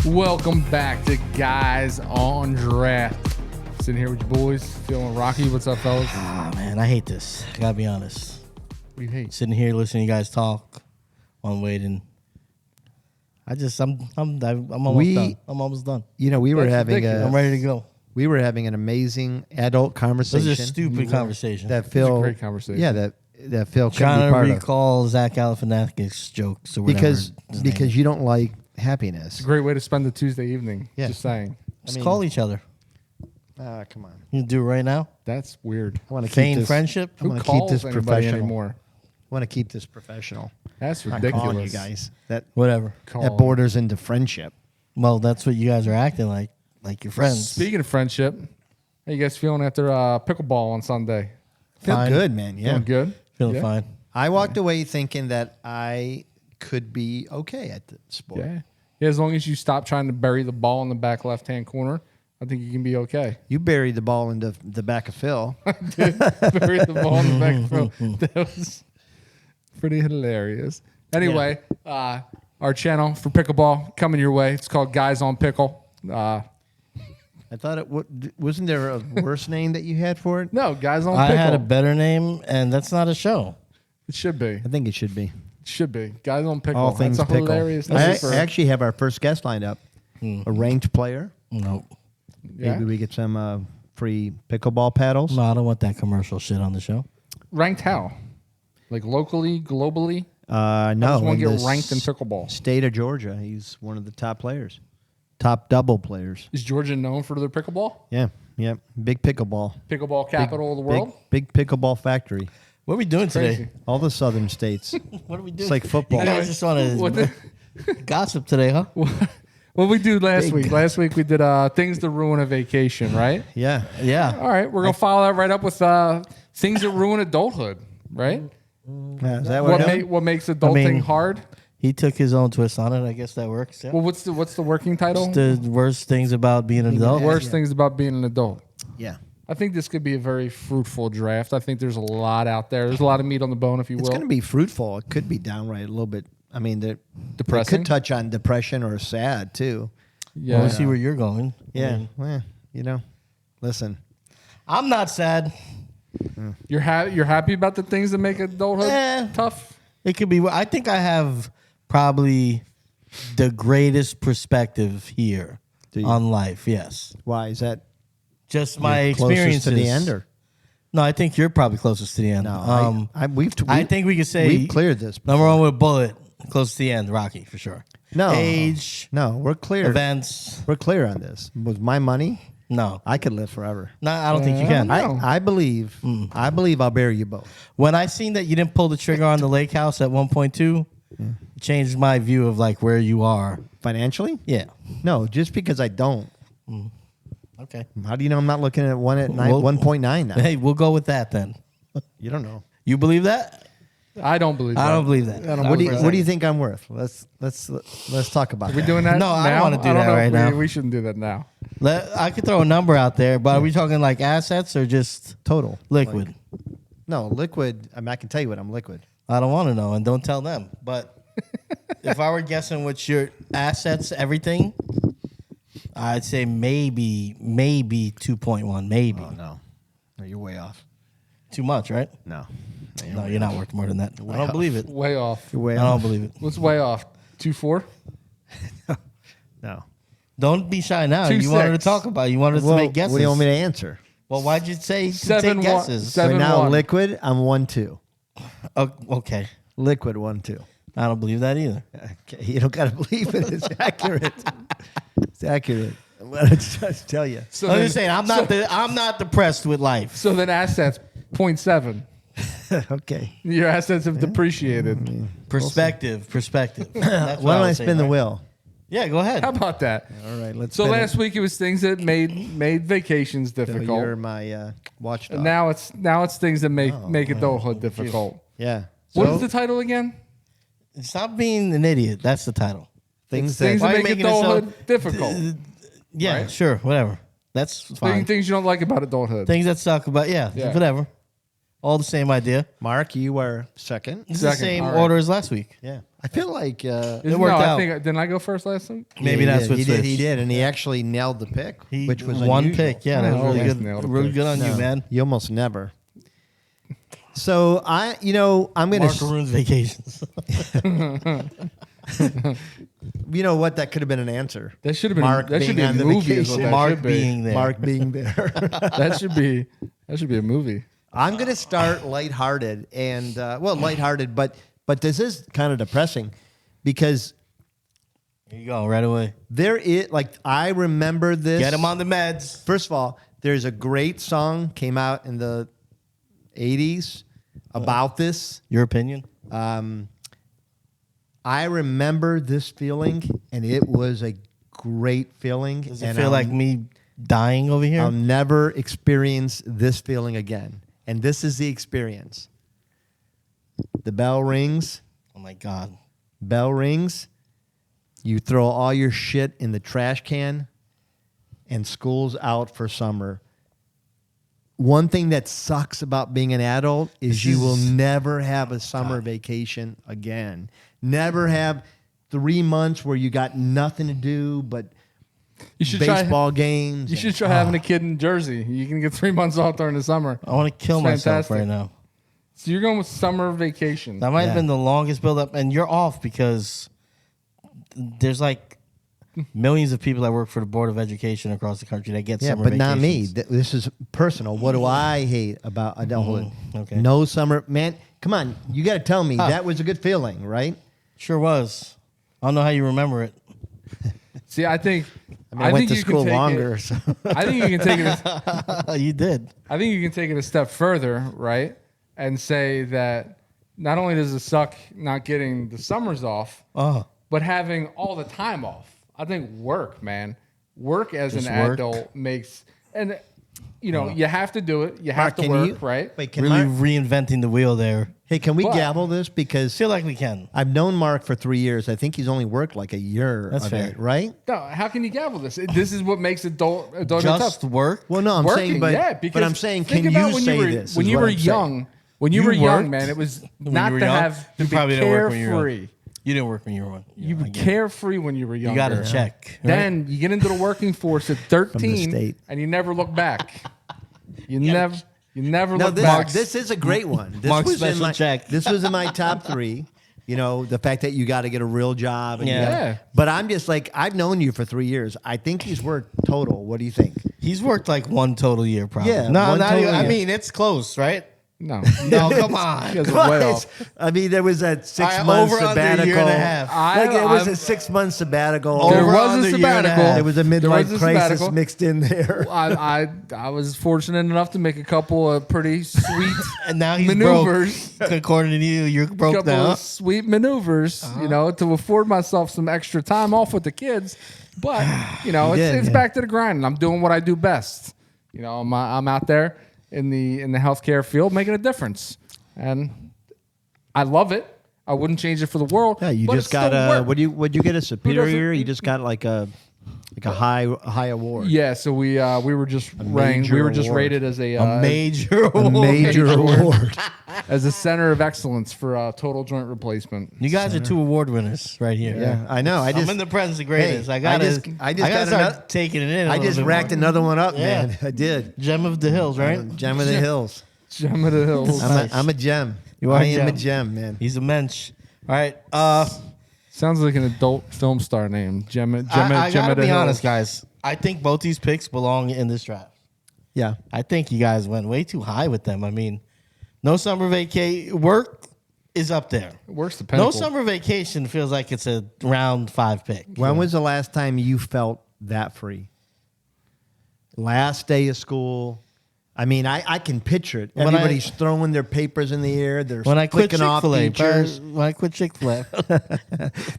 Welcome back to Guys on Draft. Sitting here with your boys, feeling rocky. What's up, fellas? Ah, man, I hate this. I gotta be honest. What do you hate? Sitting here listening to you guys talk on waiting. I'm almost done. I'm almost done. You know, I'm ready to go. We were having an amazing adult conversation. This is a stupid conversation. That Phil, It was a great conversation. Yeah, that Phil couldn't be Trying part to of. recall Zach Galifianakis jokes or whatever. Because you don't like happiness. It's a great way to spend the Tuesday evening. Yeah. Just saying. Just call each other. Come on. You do it right now. That's weird. I want to keep Feign this friendship. I Who want to keep calls this anybody professional. anymore? I want to keep this professional. That's I'm ridiculous. calling you guys. Whatever. That borders into friendship. Well, that's what you guys are acting like your friends. Speaking of friendship, how you guys feeling after pickleball on Sunday? Feel Fine. good, man. Yeah. Feeling good? Feeling Yeah. fine. I walked away thinking that I could be okay at the sport. Yeah. Yeah, as long as you stop trying to bury the ball in the back left-hand corner, I think you can be okay. You buried the ball into the back of Phil. Bury the ball in the back of Phil. That was pretty hilarious. Anyway, our channel for pickleball coming your way. It's called Guys on Pickle. I thought wasn't there a worse name that you had for it? No, Guys on I Pickle. had a better name, and that's not a show. It should be. I think it should be. It should be. Guys on Pickle. All things That's a pickle. hilarious I name for actually have our first guest lined up. A ranked player. No. yeah. Maybe we get some free pickleball paddles. No, I don't want that commercial shit on the show. Ranked how? Like locally, globally? No, I just want in to get the ranked in pickleball. State of Georgia. He's one of the top players. Top double players. Is Georgia known for their pickleball? Yeah. Big pickleball. Pickleball capital of the world? Big pickleball factory. What are we doing Crazy. today? All the southern states. What are we doing? It's like football. You guys just want What to gossip today, huh? What we do last week? Last week we did things that ruin a vacation, right? Yeah. Yeah. All right, we're gonna follow that right up with things that ruin adulthood, right? Is that what we're doing? What makes adulting hard? He took his own twist on it. I guess that works. Yeah. Well, what's the working title? The worst things about being an adult. Worst things about being an adult. Yeah. I think this could be a very fruitful draft. I think there's a lot out there. There's a lot of meat on the bone, if you It's will. going to be fruitful. It could be downright a little bit. I mean, they Depressing? could touch on depression or sad too. Yeah. Well, let's see where you're going. Yeah. Well, listen. I'm not sad. You're happy about the things that make adulthood tough? It could be. I think I have probably the greatest perspective here Do you? on life. Yes. Why is that? Just my You're closest experiences. to the end, or No, I think you're probably closest to the end. no? I think we could say we've cleared this. number one with a bullet, close to the end, Rocky for sure. No Age, No, we're clear. events. We're clear on this. With my money, No, I could live forever. no, I don't think you can. No. I believe. I believe I'll bury you both. When I seen that you didn't pull the trigger on the lake house at 1.2, it changed my view of like where you are. Financially? Yeah. No, just because I don't. Okay. How do you know I'm not looking at 1.9 now? Hey, we'll go with that then. You don't know. You believe that? I don't believe that. I don't believe that. What do you think I'm worth? Let's talk about Are we that. doing that No, now? I don't wanna do that know right if now. We shouldn't do that now. I could throw a number out there, but are we talking like assets or just Total liquid? Like, no, liquid. I can tell you what I'm liquid. I don't want to know, and don't tell them. But if I were guessing what's your assets, everything, I'd say maybe 2.1, maybe. Oh no, you're way off. Too much, right? No, No, you're not worth more than that. I don't believe it. Way off. You're way I don't off. believe it. What's way off? 2.4? No. Don't be shy now. 2.6. You wanted to talk about it. You wanted us to make guesses. What do you want me to answer? Well, why'd you say to 7-1. take guesses? Seven- Right now, 7-1. liquid. I'm 1-2. Oh, okay. Liquid 1-2. I don't believe that either. Okay, you don't gotta believe it. It's accurate. It's accurate. I'm gonna just tell you. So I'm then, just saying, I'm not depressed with life. so then assets 0.7. Okay. Your assets have depreciated. Perspective. That's Why what don't I was saying, spin the right? wheel? Yeah, go ahead. How about that? All right, let's. So spin last it. week it was things that made vacations So difficult. you're my watchdog. And now it's things that make adulthood difficult. Yeah. What So, is the title again? Stop being an idiot. That's the title. things Things that? Why are that you make making it so- adulthood difficult. Yeah, Right. sure, whatever. That's fine. Things you don't like about adulthood. Things that suck about yeah, Yeah. whatever. All the same idea. Mark, you are second. It's the Second, same all right. order as last week. Yeah. I feel like Isn't- worked no, out. I think didn't I go first last week? Maybe yeah, that's he what did. switched. He did, and he actually nailed the pick, which was one unusual. pick. Yeah, that was Oh, really almost good. nailed a Really pick. good on you, No, man. You almost never. So I'm gonna. Mark ruins vacations. You know what? That could have been an answer. That should have been Mark that should be being a on the movie. Is what vacation. that Mark should be. being there. Mark being there. That should be a movie. I'm gonna start lighthearted and lighthearted, but this is kind of depressing because Here you go, right away. there is I remember this. Get him on the meds. First of all, there's a great song came out in the 80s about this. Your opinion? I remember this feeling, and it was a great feeling. Does it and feel like me dying over here? I'll never experience this feeling again. And this is the experience. The bell rings. Oh my God. Bell rings. You throw all your shit in the trash can, and school's out for summer. One thing that sucks about being an adult is you will never have a summer vacation again. Never have 3 months where you got nothing to do but You should baseball games. You should try having a kid in Jersey. You can get 3 months off during the summer. I want to kill It's myself fantastic. right now. So you're going with summer vacation. That might have Yeah. been the longest build-up, and you're off because there's like millions of people that work for the Board of Education across the country that get Yeah, summer but not me. vacations. This is personal. What do I hate about adulthood? Okay. No summer. Man, come on. You got to tell me that was a good feeling, right? Sure was. I don't know how you remember it. See, I think I went think to you school can take longer. It, So. I think you can take it. You did. I think you can take it a step further, right? And say that not only does it suck not getting the summers off, Oh, but having all the time off. I think work, man. Work as Just an work? adult makes, and you have to do it. You have Mark, to can work, you- right? Wait, can really Mark, reinventing the wheel there. hey, can we But- gavel this? Because Feel like we can. I've known Mark for 3 years. I think he's only worked like a year That's of fair. it, right? No, how can you gavel this? This is what makes adulthood Just tough. work. Well, no, I'm Working, saying, but, yeah, but because I'm saying, think can about you when say you were, this? when is you what were I'm saying. young? When you You were young, worked? man, it was When not you were to young? have to You be probably didn't work when you were young. carefree. You didn't work when you were one. You were I get it. carefree when you were younger. You got to check. right? Then you get into the working force at 13, state. and you never look back. You never No, look back. this is a great one. This Mark's was in special my, check. This was in my top 3. You know, the fact that you got to get a real job. And you Yeah. gotta- Yeah. But I'm just like, I've known you for 3 years. I think he's worked total. What do you think? He's worked like one total year, probably. Yeah, No, one not total even. I year. mean, it's close, right? No. No, come on. You guys are way Twice. off. I mean, there was a 6 All right, month over under a year sabbatical. and a half. Like it was I'm- a 6 month sabbatical. There Over was under a a year and a sabbatical. half. There was a There midlife was a crisis sabbatical. mixed in there. I was fortunate enough to make a couple of pretty sweet And now he's maneuvers. broke. According to you, you're broke couple now. of sweet maneuvers, to afford myself some extra time off with the kids. But it's did. back to the grind, and I'm doing what I do best. I'm out there in the healthcare field making a difference, and I love it. I wouldn't change it for the world. Yeah, you but just it's still got work. would you get a superior? doesn't- You just got like a high award. Yeah, so we were just ranked. major We were just award. rated as A major A award. major award. as a center of excellence for total joint replacement. You guys are 2 award winners right here. Yeah, I know. I I'm just in the presence of greatness. Hey, I gotta, I just I got gotta start another- taking it in. I just racked another one up, Yeah. man. I did. Gem of the Hills, right? Gem of the Hills. Gem of the Hills. I'm a gem. You are I a am a gem. gem, man. He's a mensch. All right. Sounds like an adult film star name. Gem of I gotta the be Hills. honest, guys. I think both these picks belong in this draft. Yeah. I think you guys went way too high with them. I mean, no summer vacation. Work is up there. It works the pinnacle. No summer vacation feels like it's a round 5 pick. When was the last time you felt that free? Last day of school. I mean, I can picture it. When Everybody's throwing their papers in the air. They're When I quit flicking off Chick-fil-A, teachers. when I quit Chick-fil-A.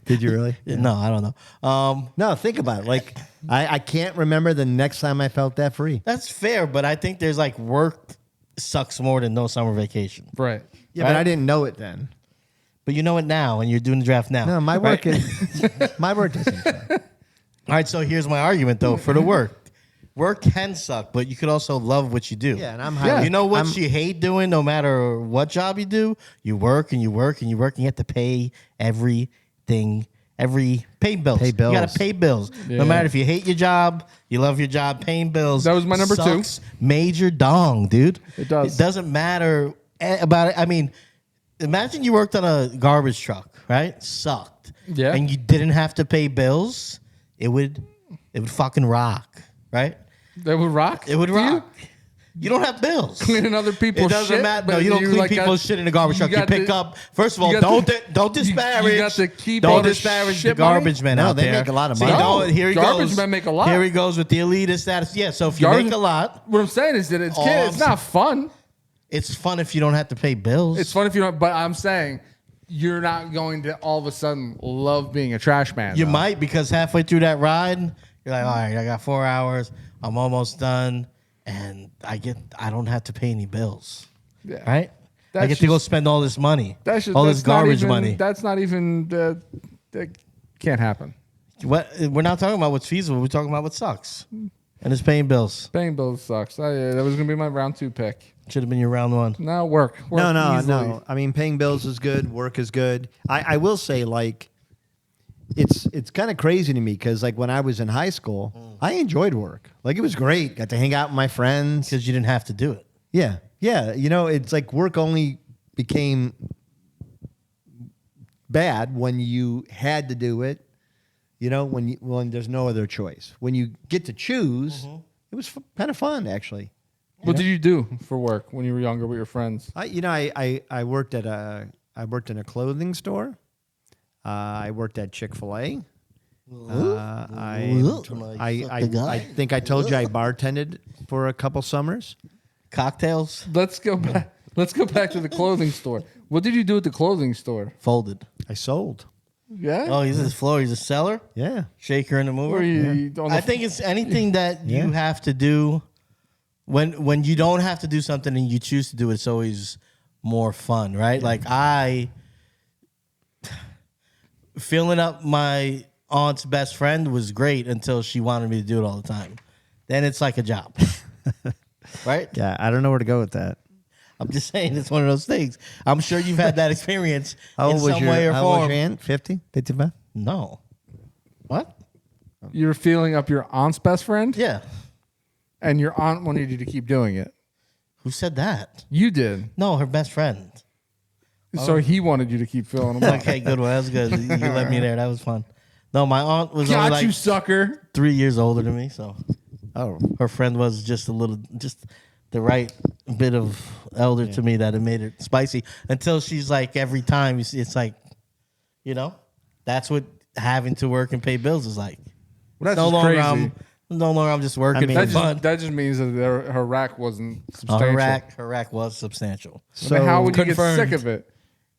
Did you really? No, I don't know. No, think about it. Like, I can't remember the next time I felt that free. That's fair, but I think there's like work sucks more than no summer vacation. Right. Yeah, Right? but I didn't know it then. But you know it now, and you're doing the draft now. No, my work right? is my work doesn't suck. All right, so here's my argument though for the work. Work can suck, but you could also love what you do. Yeah, and I'm Yeah. highly, You know what I'm- you hate doing, no matter what job you do? You work and you work and you work, and you have to pay everything, pay bills. Pay bills. You got to pay bills. Yeah. No matter if you hate your job, you love your job, paying bills. That was my number 2. sucks Major dong, dude. It does. It doesn't matter about it. I mean, imagine you worked on a garbage truck, right? Sucked. Yeah. And you didn't have to pay bills. It would fucking rock, right? That would rock. It would to you? rock. You don't have bills. Cleaning other people's It doesn't shit, matter. No, but you don't you, clean like, people's shit in the garbage truck. You got pick to- up. First of all, you got don't disparage. you got to keep all don't the disparage the shit money? garbage men No, out they there. make a lot of See, money. no, here he Garbage goes. men make a lot. Here he goes with the elitist status. Yeah, so if you Garbage- make a lot, What I'm saying is that it's All it's I'm not fun. it's fun if you don't have to pay bills. It's fun if you don't. But I'm saying you're not going to all of a sudden love being a trash man. You though. might, because halfway through that ride, you're like, all right, I got 4 hours. I'm almost done, and I don't have to pay any bills. Yeah. Right? I That's get to go just- spend all this money, That's just, all that's this not garbage even- money. That's not even. That can't happen. What we're not talking about what's feasible. We're talking about what sucks, and it's paying bills. Paying bills sucks. That was gonna be my round 2 pick. Should have been your round 1. No work. No. easily. I mean, paying bills is good. Work is good. I will say, like, it's kind of crazy to me because, like, when I was in high school, I enjoyed work. Like, it was great. Got to hang out with my friends. Because you didn't have to do it. Yeah. You know, it's like work only became bad when you had to do it. You know, when there's no other choice. When you get to choose, it was kind of fun, actually. What did you do for work when you were younger with your friends? I worked at in a clothing store. I worked at Chick-fil-A. I think I told you I bartended for a couple summers. Cocktails Let's go back. Let's go back to the clothing store. What did you do at the clothing store? folded. I sold. Yeah. Oh, he's the floor. He's a seller, Yeah. shaker, and a mover. Or you on the I think it's anything that Yeah. you have to do. When you don't have to do something and you choose to do it, it's always more fun, right? Like filling up my aunt's best friend was great until she wanted me to do it all the time. Then it's like a job, right? Yeah, I don't know where to go with that. I'm just saying it's one of those things. I'm sure you've had that experience in some way or how old was form. your aunt? 50? 55? No. What? You're feeling up your aunt's best friend, Yeah. and your aunt wanted you to keep doing it. Who said that? You did. No, her best friend. So he wanted you to keep filling them up. Okay, good one. That was good. You let me there. That was fun. No, my aunt was only Got like you, sucker. 3 years older than me, so Oh. her friend was just the right bit of elder to me that it made it spicy. Until she's like, every time it's like, that's what having to work and pay bills is like. Well, that's no just longer crazy. I'm just working mean, for That fun. just means that her rack wasn't substantial. Her rack was substantial. So then how would you get confirmed. sick of it?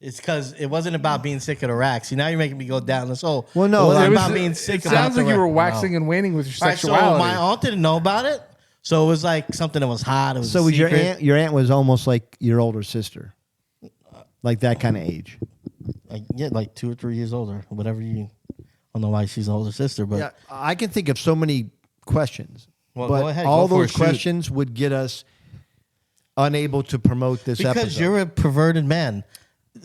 It's because it wasn't about being sick of the rack. See, now you're making me go down this hole. Well, no, it was it was- about being sick. It sounds like you were wax. waxing and waning with your All right, sexuality. so my aunt didn't know about it, so it was like something that was hot. It was So a was your secret. aunt? Your aunt was almost like your older sister, like that kind of age. Like 2 or 3 years older, whatever you. I don't know why she's an older sister, but Yeah, I can think of so many questions, Well, but go ahead, all go for those it, shoot. questions would get us unable to promote this because episode. you're a perverted man.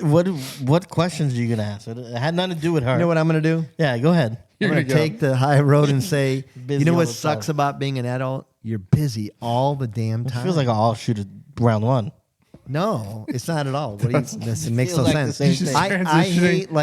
What questions are you gonna ask? It had nothing to do with her. You know what I'm going to do? Yeah, go ahead. Here I'm going you to go. take the high road and say, Busy you know all what the sucks time. about being an adult? You're busy all the damn It time. feels like I'll shoot it round one. No, it's not at all. What do you, it makes feels no like the sense. same thing. I Transitioning. hate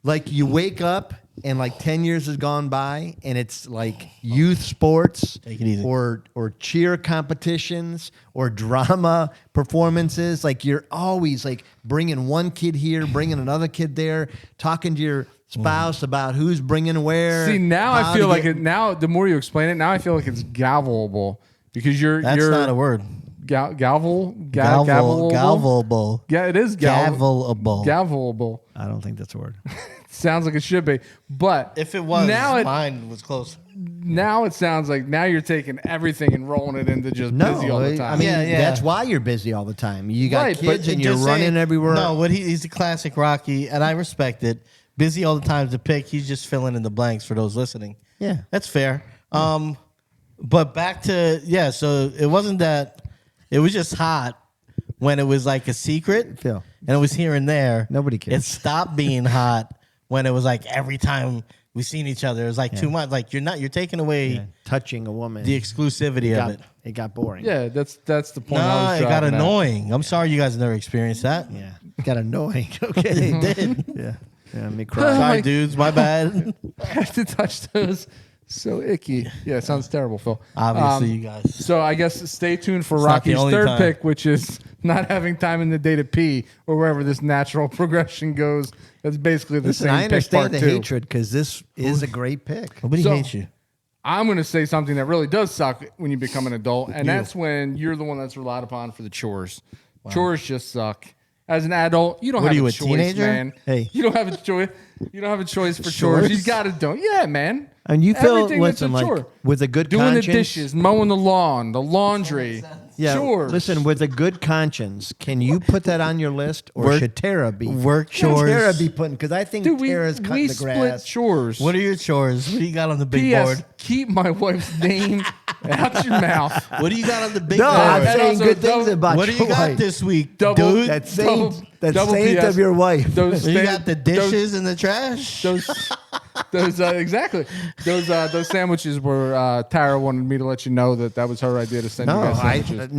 like you wake up and like 10 years has gone by and it's like youth sports Take it easy. or cheer competitions or drama performances. Like you're always like bringing one kid here, bringing another kid there, talking to your spouse about who's bringing where. See, now how I feel to like get- it. Now, the more you explain it, now I feel like it's gavelable because you're not a word. Gavelable. Yeah, it is Gavelable. Gavelable. I don't think that's a word. Sounds like it should be, but If it was, mine was close. now it sounds like now you're taking everything and rolling it into just busy all the time. I mean, Yeah. that's why you're busy all the time. You got Right, but kids and you're Just running saying- everywhere. No, what he's a classic Rocky, and I respect it. Busy all the time to pick. He's just filling in the blanks for those listening. Yeah. That's fair. But back to so it wasn't that. It was just hot when it was like a secret, Phil. and it was here and there. Nobody cares. It stopped being hot when it was like every time we seen each other. It was like too much. Like you're taking away touching a woman. the exclusivity of it. It got boring. yeah, that's the point. No, I was it got driving at. annoying. I'm sorry you guys never experienced that. Yeah. It got annoying. Okay. It did. Yeah. Yeah. Me cry. Sorry, dudes. My bad. I have to touch those. So icky. Yeah, it sounds terrible, Phil. Obviously, you guys. So I guess stay tuned for It's not the Rocky's only third time. pick, which is not having time in the day to pee or wherever this natural progression goes. That's basically the Listen, same I pick understand part the two. hatred because this is a great pick. Nobody So- hates you. I'm going to say something that really does suck when you become an adult, and that's when you're the one that's relied upon for the chores. Chores just suck. As an adult, you don't What have are you, a a choice, teenager? man. Hey. You don't have a choice. You don't have a choice for chores. You Chores? got to do it. Yeah, man. And you feel, Everything that's listen, a like chore. with a good Doing conscience. the dishes, mowing the lawn, the laundry. Yeah, Chores. listen, with a good conscience, can you put that on your list, or Work- should Tara be? work Should chores. Tara be putting? Because I think Dude, Tara's cutting the split grass. chores. What are your chores? What do you got on the big P.S. board? Keep my wife's name out your mouth. What do you got on the big No, board? I'm And saying also good things double- about What do your you got wife. this week, Double- dude? That saint, that double saint PS. of your wife. Those You sta- got the dishes in the trash? Those exactly. Those sandwiches were Tara wanted me to let you know that was her idea to send you No, guys I, sandwiches.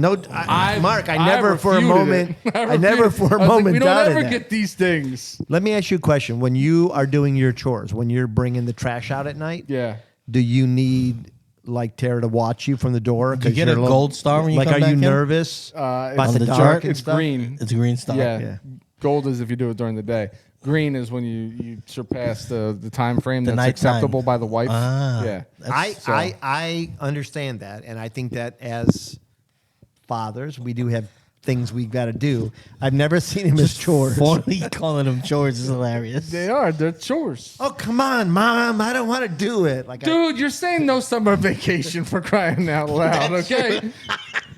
Mark, I never for a refuted moment, it. I never for a I was like, moment we don't doubted ever that. get these things. Let me ask you a question. When you are doing your chores, when you're bringing the trash out at night, Yeah. do you need like Tara to watch you from the door? Do you 'Cause get you're a little- gold star when you like, come are back you in? nervous about on the the dark chart, and It's stuff? green. It's a green star. Yeah. Gold is if you do it during the day. Green is when you surpass the time frame that's nighttime. acceptable by the wife. Ah. Yeah. I understand that, and I think that as fathers, we do have things we've got to do. I've never seen him as chores. Formally calling them chores is hilarious. They are. They're chores. Oh, come on, Mom! I don't want to do it. Like, Dude, you're saying no summer vacation for crying out loud, okay?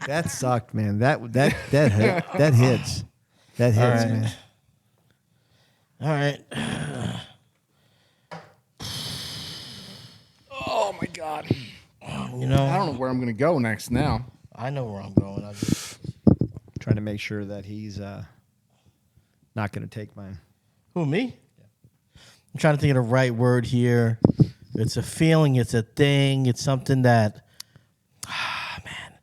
that sucked, man. That hit. That hits. That hits, right. man. All right. Oh my god. You know, I don't know where I'm gonna go next now. I know where I'm going. I just, Trying to make sure that he's not going to take mine. who, me? I'm trying to think of the right word here. It's a feeling. It's a thing. It's something that, man,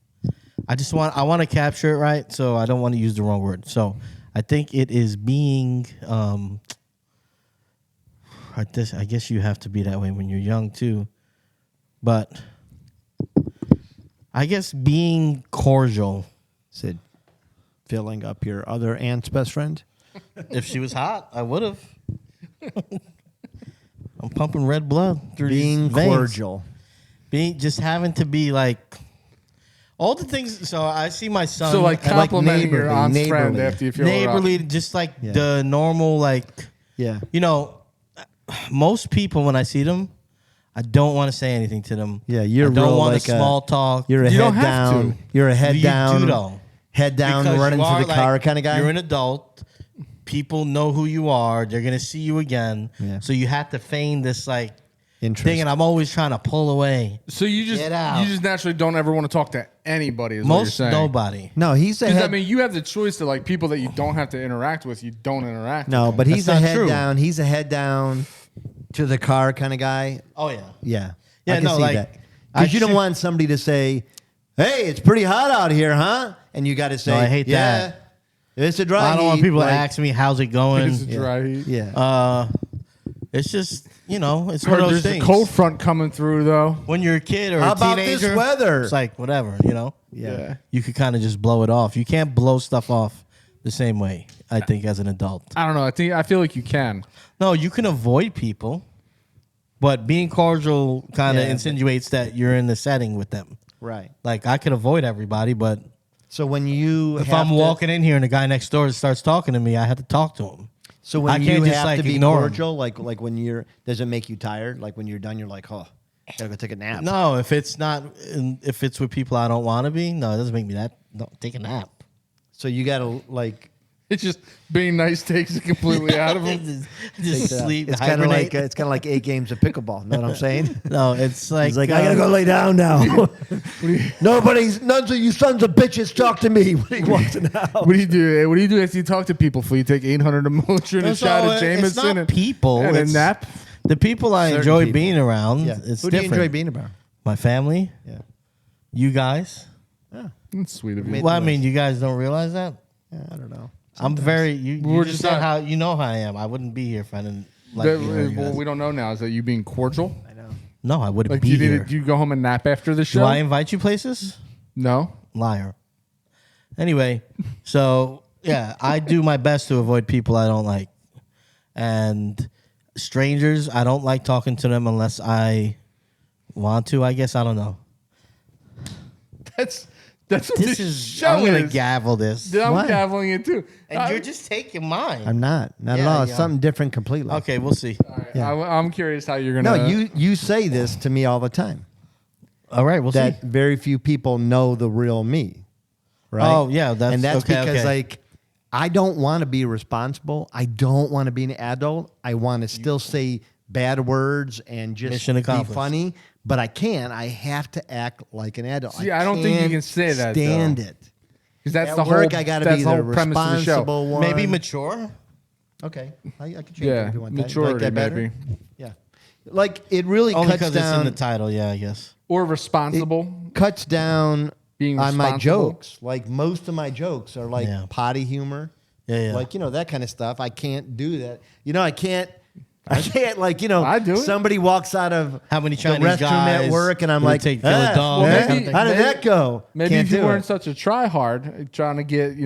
I want to capture it right, so I don't want to use the wrong word. So I think it is being, I guess you have to be that way when you're young too, but I guess being cordial. Sid, filling up your other aunt's best friend? If she was hot, I would have. I'm pumping red blood through Being these veins. cordial. Just having to be like all the things. So I see my son. So like and, complimenting your neighborly, aunt's friend neighborly. after you feel her up. neighborly, just like Yeah. the normal, like Yeah. you know, most people when I see them, I don't want to say anything to them. Yeah, you're I don't real want like to small talk. You're a You head don't have down. to. You're a head You down. do though. Head down, Because running you to are, the car kind of guy. You're an adult. People know who you are. They're gonna see you again. Yeah. So you have to feign this like Interest. thing, and I'm always trying to pull away. So you Get out. just naturally don't ever want to talk to anybody. Is what you're Most saying. nobody. No, he's a Because head. I mean, you have the choice to like people that you don't have to interact with. You don't interact. no, with but them. he's a That's not head true. down. He's a head down to the car kind of guy. Oh yeah. Yeah. Yeah, I can no, see like, that. I Because you don't should- want somebody to say, "Hey, it's pretty hot out here, huh?" And you got to say, I hate "Yeah, that. it's a dry I don't want heat," people like- to ask me how's it going. It's a dry heat. Yeah. It's just it's Heard one of there's those things. a cold front coming through though. When you're a kid or How a about teenager, this weather? it's like whatever, Yeah. You could kind of just blow it off. You can't blow stuff off the same way. I think as an adult. I don't know. I feel like you can. No, you can avoid people, but being cordial kind of Yeah. insinuates that you're in the setting with them. Right. Like I could avoid everybody, but So when you if I'm walking in here and the guy next door starts talking to me, I have to talk to him. so when I you can't just, have like, to be ignore 'em. cordial, like when you're, does it make you tired? Like when you're done, you're like, oh, gotta go take a nap. No, if it's not, if it's with people I don't want to be, no, it doesn't make me that. No, take a nap. So you gotta like It's just being nice takes it completely out of him. just sleep. It's kind of hibernate. like 8 games of pickleball. Know what I'm saying? No, it's like He's like, I gotta go lay down now. None of you sons of bitches talk to me when he walks in the house. What do you do? What do you do after you talk to people? For you take 800 emotion and a So, shot of it's Jameson not and people, and a it's- nap? The people I Certain enjoy people. being around. Yeah. It's Who do you different. enjoy being around? My family, Yeah. you guys. That's sweet of you. Made- Well, I mean, you guys don't realize that. Yeah, I don't know. I'm very. You We're just just said not- how you know how I am. I wouldn't be here if I didn't like being around you Well, guys. we don't know now. Is that you being cordial? I know. No, I wouldn't Like, be here. do you go home and nap after the show? Do I invite you places? No. Liar. Anyway, so yeah, I do my best to avoid people I don't like, and strangers. I don't like talking to them unless I want to. I guess I don't know. That's what This this is. show I'm gonna is. gavel this, Dude, I'm Why? gaveling it too. and you're just taking mine. I'm not at Yeah, all. It's yeah. something different completely. Okay, we'll see. Yeah. I'm curious how you're gonna. No, you say this to me all the time. All right, we'll That see. very few people know the real me. Right? Oh, yeah, that's- Oh, that's okay, because okay. like I don't want to be responsible. I don't want to be an adult. I want to still say bad words and just Mission be accomplished. funny, but I can't. I have to act like an adult. See, I don't think you can't can say that, Stand though. it. because that's At the work, whole. I got to that's be the the whole premise of the show. responsible one. Maybe mature. Okay, I could change Yeah, it if you want that. maturity Like that better? maybe, Yeah, like it really Only cuts because it's in down. the title. Yeah, I guess. or responsible. Cuts down Being on my responsible. jokes. Like most of my jokes are like Yeah. potty humor. Yeah, yeah. Like, that kind of stuff. I can't do that. I can't like, I do it. somebody walks out of How many the Chinese restroom guys at work and I'm would like, take kill a dog, eh? that kind of thing? How did that go? Maybe Can't if you do weren't it. such a tryhard, trying to get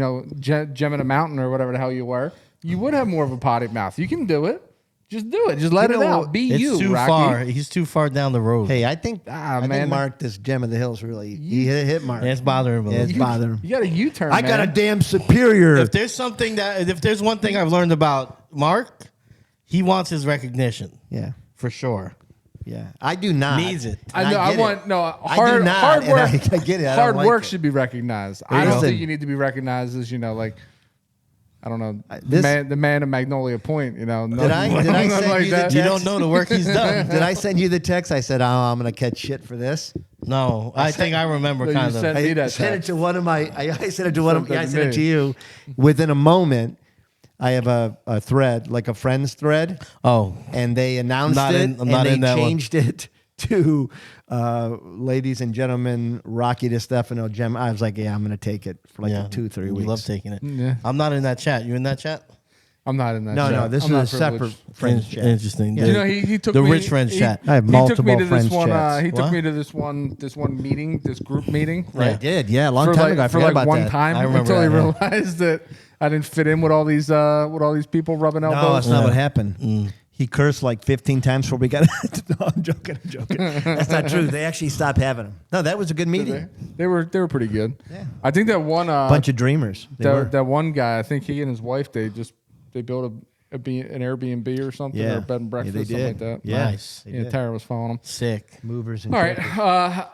Gem in a mountain or whatever the hell you were, you would have more of a potty mouth. You can do it. Just do it. Just let You it know out. what? Be It's you, too Rocky. far. He's too far down the road. Hey, I think Ah, I man. think Mark, this Gem of the Hills really he hit Mark. Yeah, it's bothering him a Yeah, little. it's bothering him. You got a U-turn. I got a man. damn superior. If there's one thing I've learned about Mark, he wants his recognition Yeah. for sure. Yeah. I do not. Needs it. I know. I get it. want no I hard. do not, hard and work. I get it. I hard don't like work it. should be recognized. I don't Listen. think you need to be recognized as like. I don't know. This- the man of Magnolia Point. Did I send like you the that. text? You don't know the work he's done. Did I send you the text? I said, "Oh, I'm going to catch shit for this." No, I think I remember No, you kind said- of. Me that I sent it text. to one of my. I sent it to one of. Sent Yeah, I that sent to it to me. you. Within a moment, I have a thread, like a friends thread, Oh, and they announced Not it, in- I'm and not they in that one. changed it to, ladies and gentlemen, Rocky DeStefano, Gem. I was like, yeah, I'm going to take it for like yeah. 2-3 We weeks. love taking it. Yeah. I'm not in that chat. You in that chat? I'm not in that. No, chat. no, this I'm is not a separate privileged. friends chat. Interesting. Yeah. The- You know, he took the me, rich friends he- chat. I have he took me multiple to this friends one. chats. He took What? me to this one meeting, this group meeting. I did, yeah, a long for time like, ago. I for forgot like about one that. time I remember until I that, yeah. realized that I didn't fit in with all these people rubbing No, elbows. that's not what happened. He cursed like 15 times before we got. No, I'm joking. That's not true. They actually stopped having him. No, that was a good meeting. They were pretty good. Yeah. I think that one Bunch of dreamers. They were. that one guy. I think he and his wife they built an Airbnb or something or a bed and breakfast they something like did. that. Yeah. Nice. They Yeah, did. Tara was following him. Sick. Movers and All right. shakers.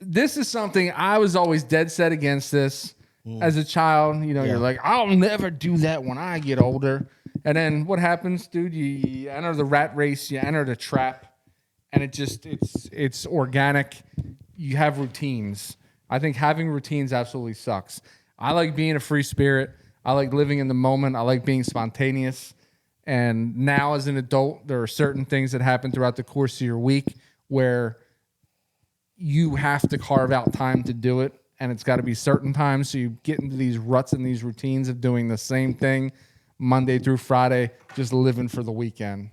This is something I was always dead set against this. As a child, you're like, I'll never do that when I get older. And then what happens, dude? You enter the rat race, you enter the trap, and it's organic. You have routines. I think having routines absolutely sucks. I like being a free spirit. I like living in the moment. I like being spontaneous. And now as an adult, there are certain things that happen throughout the course of your week where you have to carve out time to do it, and it's got to be certain times. So you get into these ruts and these routines of doing the same thing Monday through Friday, just living for the weekend.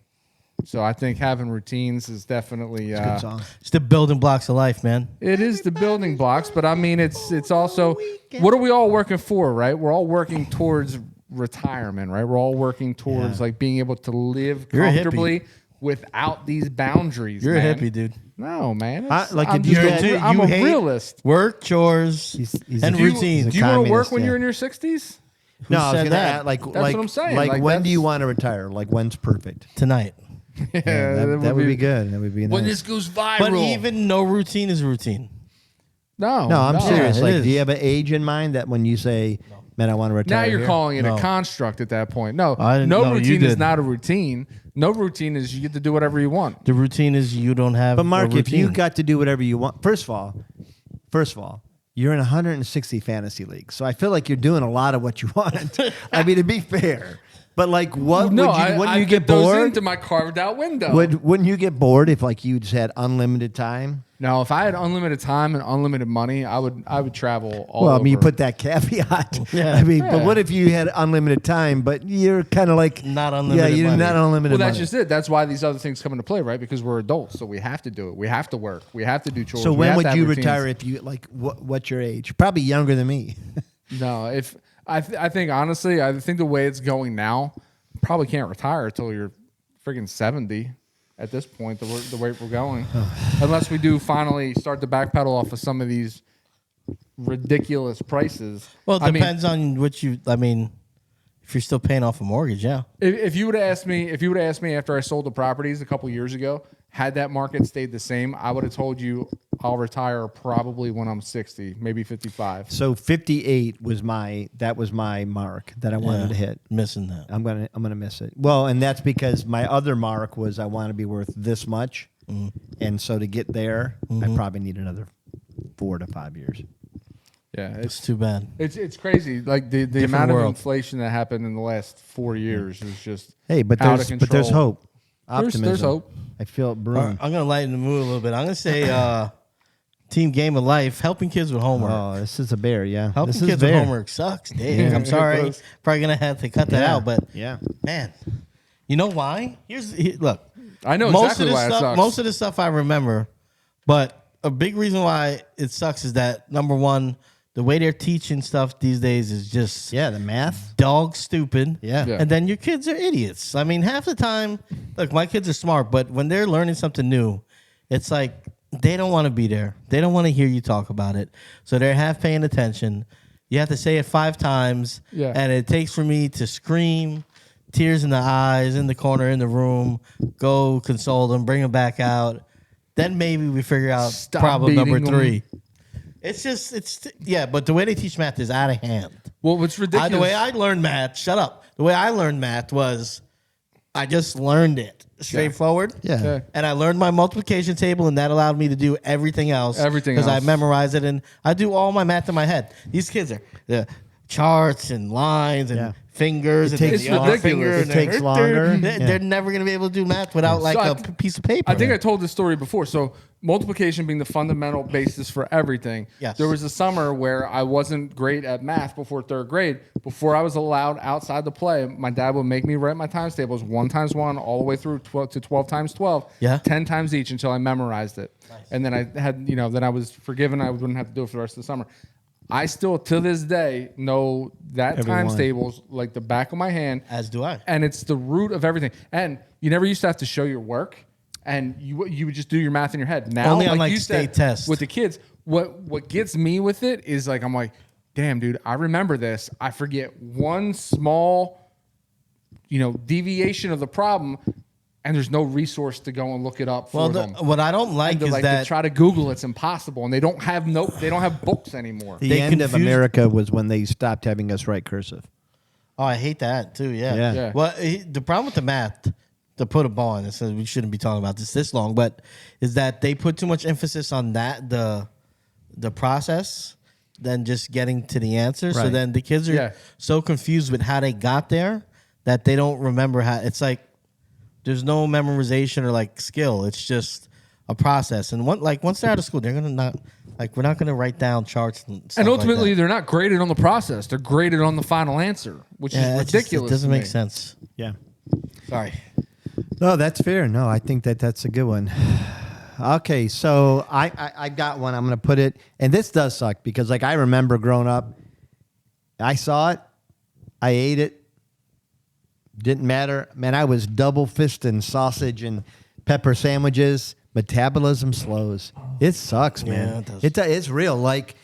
So I think having routines is definitely Good song. It's the building blocks of life, man. it is the building blocks, but I mean it's also what are we all working for, right? We're all working towards retirement, right? We're all working towards like being able to live You're a hippie. comfortably without these boundaries. You're man. a hippie, dude. No, man. Like, I'm if you just had- I'm you a hate realist. work, chores, He's and a- routine. he's Do you want to work communist, when yeah. you're in your 60s? No, I was said gonna that? add, like, That's like, what I'm saying. Like, Like, when do you that's- want to retire? Like, when's perfect? Tonight. Yeah, that would be good. That would be nice. When this goes viral. But even no routine is routine. no, No, I'm serious. it Like, is. do you have an age in mind that when you say, "Man, I want to retire"? Now you're here? calling it No. a construct at that point. No, I didn't no know you routine is did. not a routine. No routine is you get to do whatever you want. The routine is you don't have. But Mark, a if you routine. got to do whatever you want, first of all, you're in 160 fantasy leagues, so I feel like you're doing a lot of what you want. I mean, to be fair, but like, what No, would you? Wouldn't I you get those bored? into my carved out window. Wouldn't you get bored if like you just had unlimited time? No, if I had unlimited time and unlimited money, I would travel all Well, I over. mean, you put that caveat. Yeah. I mean, but Yeah. what if you had unlimited time, but you're kind of like Not unlimited Yeah, you're money. not unlimited. well, that's money. just it. That's why these other things come into play, right? Because we're adults, so we have to do it. We have to work. We have to do chores. So We when have to would have you routines. retire if you like? What's your age? Probably younger than me. No, if I think honestly, I think the way it's going now, probably can't retire until you're friggin' 70. At this point, the way we're going, unless we do finally start to backpedal off of some of these ridiculous prices. Well, it I mean, depends on what you. I mean, if you're still paying off a mortgage, yeah. if you would have asked me, after I sold the properties a couple years ago, had that market stayed the same, I would have told you I'll retire probably when I'm 60, maybe 55. So 58 was my mark that I wanted to hit. Missing that. I'm gonna miss it. Well, and that's because my other mark was I want to be worth this much, and so to get there, I probably need another 4 to 5 years. Yeah, It's too bad. it's crazy. Like the amount world. of inflation that happened in the last 4 years is just Hey, but out of there's control. hope, There's optimism. hope. I feel it brewing. I'm gonna lighten the mood a little bit. I'm gonna say, team game of life, helping kids with homework. Oh, this is a bear, yeah. Helping This is kids with bear. homework sucks, Dave. I'm sorry. does. Probably gonna have to cut that Yeah. out, but Yeah. man, you know why? Look. I know Most exactly of the why it stuff. sucks. Most of the stuff I remember, but a big reason why it sucks is that number one, the way they're teaching stuff these days is just Yeah, the math. dog stupid. Yeah. Yeah. And then your kids are idiots. I mean, half the time, look, my kids are smart, but when they're learning something new, it's like they don't want to be there. They don't want to hear you talk about it. So they're half paying attention. You have to say it 5 times. Yeah. And it takes for me to scream, tears in the eyes, in the corner, in the room, go console them, bring them back out. Then maybe we figure out Stop problem number beating 'em. 3. But the way they teach math is out of hand. Well, what's ridiculous? The way I learned math, shut up. The way I learned math was I just learned it straightforward. Yeah. Yeah. And I learned my multiplication table, and that allowed me to do everything else. Everything Because I else. memorized it, and I do all my math in my head. These kids are charts and lines and Yeah. fingers. It and takes the other ridiculous. finger It and takes they're- longer. They're never going to be able to do math without like So a piece of paper. I think I told this story before. So multiplication being the fundamental basis for everything. Yes. There was a summer where I wasn't great at math before 3rd grade. Before I was allowed outside to play, my dad would make me write my times tables 1 times 1 all the way through 12 to 12 times 12. Yeah. 10 times each until I memorized it. And then I had, then I was forgiven. I wouldn't have to do it for the rest of the summer. I still, to this day, know that times Everyone. tables like the back of my hand. As do I. And it's the root of everything. And you never used to have to show your work, and you would just do your math in your head. Now, Only on, like, you state tests. with the kids, what gets me with it is like I'm like, damn, dude, I remember this. I forget one small, deviation of the problem, and there's no resource to go and look it up for them. What I don't like And they're is like, that they try to Google, it's impossible, and they don't have books anymore. The They end of confuse- America was when they stopped having us write cursive. Oh, I hate that too. Yeah. Yeah. Yeah. Well, the problem with the math, to put a ball on it, so we shouldn't be talking about this long, but is that they put too much emphasis on that the process than just getting to the answer. So Right. then the kids are so confused with how they got there that they don't remember how. It's like there's no memorization or like skill. It's just a process. And once they're out of school, they're gonna not. Like, we're not going to write down charts and stuff And ultimately, like they're not graded on the process; they're graded on the final answer, which that. is ridiculous. It doesn't to make me. sense. Yeah. Sorry. No, that's fair. No, I think that's a good one. Okay, so I got one. I'm going to put it, and this does suck because like I remember growing up, I saw it, I ate it, didn't matter. Man, I was double fisting sausage and pepper sandwiches. metabolism slows. It sucks, man. Yeah, it does. It's real. Like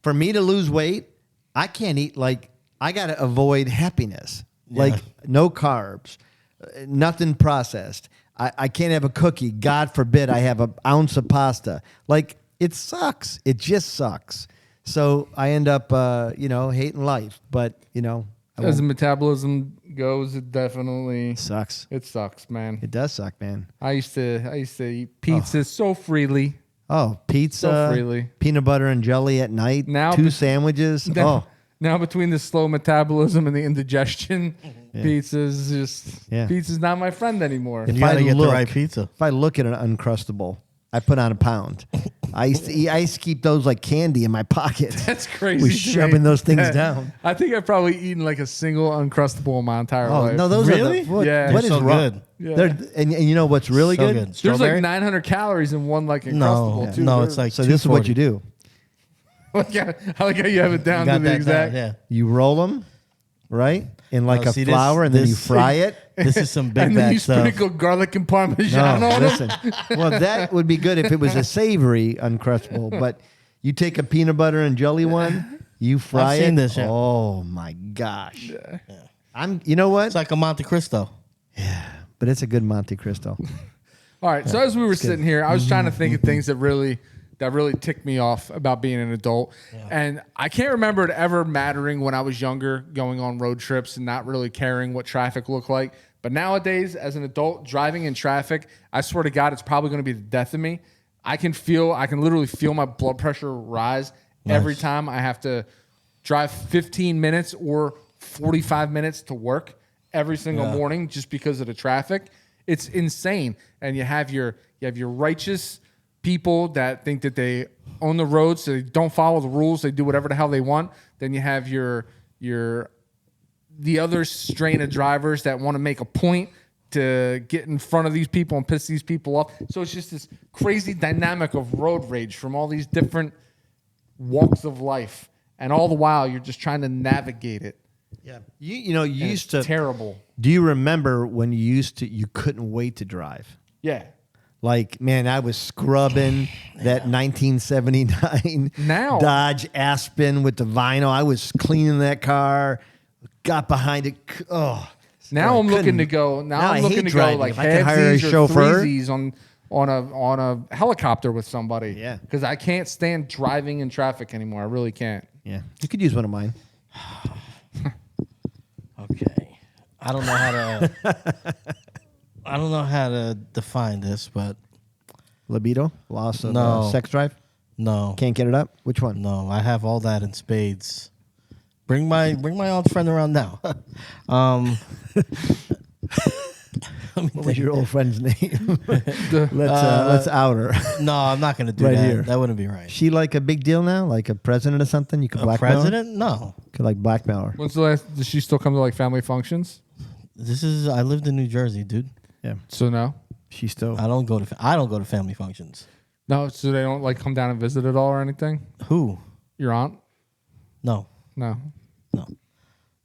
for me to lose weight, I can't eat. Like I gotta avoid happiness. Like no carbs, nothing processed. I can't have a cookie. God forbid I have an ounce of pasta. Like it sucks. It just sucks. So I end up, hating life. But As the metabolism goes, it definitely sucks. It sucks, man. It does suck, man. I used to eat pizza so freely. Oh, pizza, So freely. peanut butter and jelly at night. Now two sandwiches. Now between the slow metabolism and the indigestion, pizza's not my friend anymore. You gotta get the right pizza. If I look at an Uncrustable, I put on a pound. I used to keep those like candy in my pocket. That's crazy. We're shoving those things down. I think I've probably eaten like a single Uncrustable in my entire life. No, those Really? are the, what, Yeah. what They're is so wrong? good. Yeah. And you know what's really So good? good. There's like Strawberry? 900 calories in one like No, Uncrustable too. no, it's like So this is what 240. you do. I like how you have it down to Got the that exact. down, yeah. You roll them, right? In like Oh, a see, flour, and then you fry it. This is some big And then bad you stuff. sprinkle garlic and Parmesan No, on listen. them. Well, that would be good if it was a savory Uncrustable, but you take a peanut butter and jelly one, you fry I've it. seen this, yeah. Oh my gosh! You know what? It's like a Monte Cristo. But it's a good Monte Cristo. All right. So as we were sitting here, I was trying to think of things that really ticked me off about being an adult. And I can't remember it ever mattering when I was younger, going on road trips and not really caring what traffic looked like. But nowadays, as an adult driving in traffic, I swear to God, it's probably going to be the death of me. I can literally feel my blood pressure rise every time I have to drive 15 minutes or 45 minutes to work every single morning just because of the traffic. It's insane. And you have your righteous people that think that they own the road, so they don't follow the rules. They do whatever the hell they want. Then you have the other strain of drivers that want to make a point to get in front of these people and piss these people off. So it's just this crazy dynamic of road rage from all these different walks of life. And all the while, you're just trying to navigate it. Yeah, you used to. Terrible. Do you remember when you couldn't wait to drive? Yeah. Like, man, I was scrubbing that 1979 Now. Dodge Aspen with the vinyl. I was cleaning that car, got behind it. Oh, Now I'm looking couldn't- to go. Now I I'm looking hate to go driving. like If I could hire a halvesies or chauffeur. threesies on a helicopter with somebody. Yeah. Because I can't stand driving in traffic anymore. I really can't. Yeah, you could use one of mine. Okay. I don't know how to define this, but Libido, loss of No. sex drive. no. Can't get it up. Which one? No, I have all that in spades. Bring my old friend around now. What was your old friend's name? Let's out her. No, I'm not going to do Right that. here. That wouldn't be right. She like a big deal now, like a president or something. You could A blackmail her? president? No. Could like blackmail her. When's the last? Does she still come to like family functions? I lived in New Jersey, dude. Yeah, So no. she still. I don't go to family functions. No. So they don't like come down and visit at all or anything. Who? Your aunt? No. No.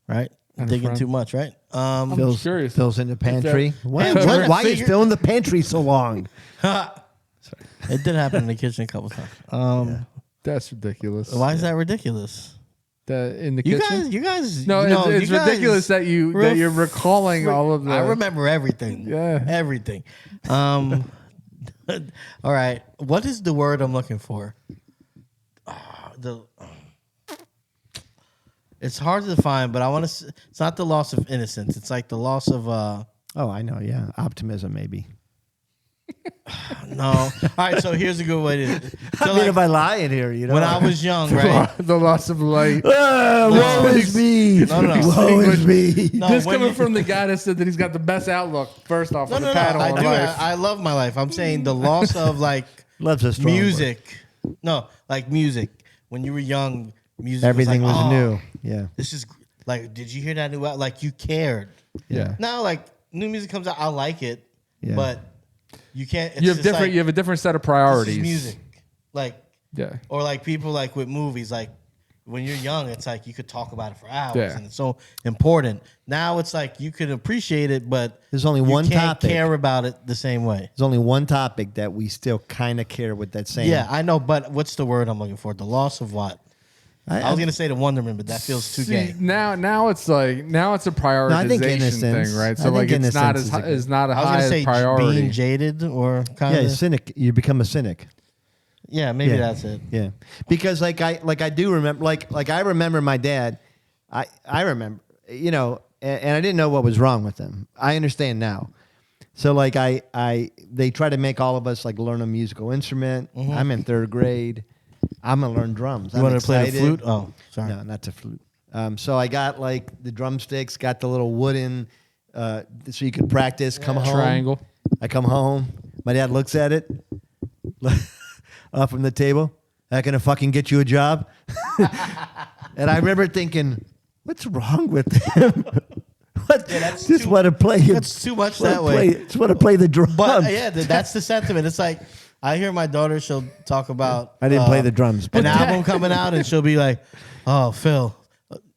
Right? And a Digging friend. too much, right? I'm Phil's, curious. Phil's in the pantry. Why Hey, why is figure- Phil in the pantry so long? It did happen in the kitchen a couple times. That's ridiculous. Why is that ridiculous? In the You kitchen? guys. No, you know, it's you guys ridiculous that you're recalling all of the. I remember everything. Yeah. Everything. All right. What is the word I'm looking for? It's hard to define, but I want to. It's not the loss of innocence. It's like the loss of. Oh, I know. Yeah, optimism maybe. No. All right. So here's a good way to. So I mean, if I lie in here, you know. when I was young, right? the loss of light. Woe is me. No. Woe is me. No, This when coming you- from the guy that said that he's got the best outlook. First off, No, on no, the no. paddle I in do. life. I love my life. I'm saying the loss of like Love's a strong music. No, like music. When you were young, music. Everything was, was like, new. Yeah. This is like. Did you hear that new? Like you cared. Yeah. Now, like new music comes out, I like it, Yeah. but you can't. It's You have just different. Like, You have a different set of this priorities. is music, like Yeah. or like people like with movies, like when you're young, it's like you could talk about it for hours, Yeah. and it's so important. Now it's like you could appreciate it, but There's only you one can't topic. care about it the same way. There's only one topic that we still kind of care with that same. Yeah, I know, but what's the word I'm looking for? The loss of what? I was gonna say the wonderment, but that feels too gay. Now it's like it's a prioritization think innocence. thing, right? I So think like it's not innocence as is a good- not a I was high gonna say priority. being jaded or kind Yeah, of. cynic. You become a cynic. Yeah, maybe Yeah. that's it. Yeah, because I do remember like I remember my dad. I remember and I didn't know what was wrong with him. I understand now. So like they try to make all of us like learn a musical instrument. I'm in 3rd grade. I'm gonna learn drums. You I'm want to play the excited. flute? Oh, sorry. No, not the flute. So I got like the drumsticks, got the little wooden, so you could practice. Come home. Triangle. I come home. My dad looks at it up from the table. That gonna fucking get you a job? And I remember thinking, what's wrong with him? What? Yeah, that's Just too- want to play. That's too much that way. Just want to play the drums. But yeah, that's the sentiment. It's like I hear my daughter. She'll talk about. I didn't play the drums, An but album coming out, and she'll be like, "Oh, Phil,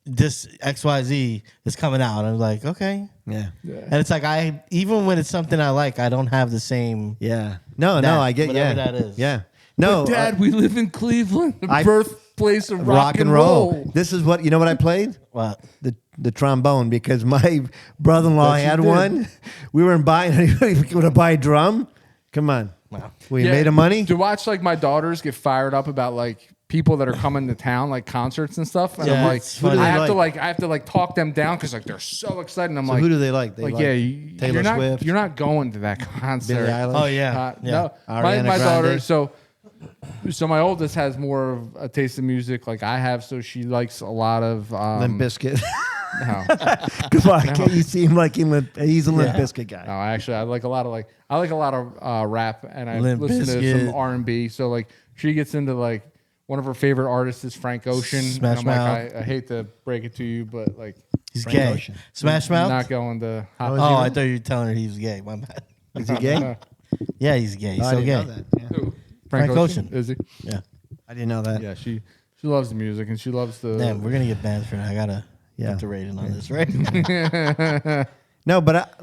this XYZ is coming out." And I'm like, "Okay." yeah, And it's like even when it's something I like, I don't have the same. yeah. No, That- I get whatever yeah, that is. yeah. No, Dad, we live in Cleveland, the I- birthplace of rock and roll. This is what what I played. What? The trombone, because my brother-in-law Bet you had did. one. We weren't buying anybody going to buy a drum. Come on. Wow. We made of money. To watch like my daughters get fired up about like people that are coming to town, like concerts and stuff. And Yeah, I'm like, it's funny. I Who do they have to talk them down because like they're so excited. And I'm So like, who do they like? They like, like yeah, Taylor you're not Swift? you're not going to that concert. Billie Eilish? Oh yeah. No, Ariana my daughter. Grande? So my oldest has more of a taste of music like I have. So she likes a lot of Limp Bizkit. no, Come on, can't you see him like he's a Limp Bizkit guy? no, actually I like a lot of rap and I Limp listen to Bizkit. some R&B. So like she gets into like one of her favorite artists is Frank Ocean. Smash and I'm Mouth. like, I hate to break it to you, but like He's Frank gay. Ocean. Smash Mouth. not going to. Oh, is Oh, he I really? thought you were telling her he was gay. My bad. Is he gay? Yeah, he's gay. He's Oh, I so didn't gay. know that. Yeah. Who? Frank Ocean. Is he? Yeah. I didn't know that. Yeah, she loves the music and she loves the. Damn, we're gonna get banned for that. I gotta get the rating on this, right? No, but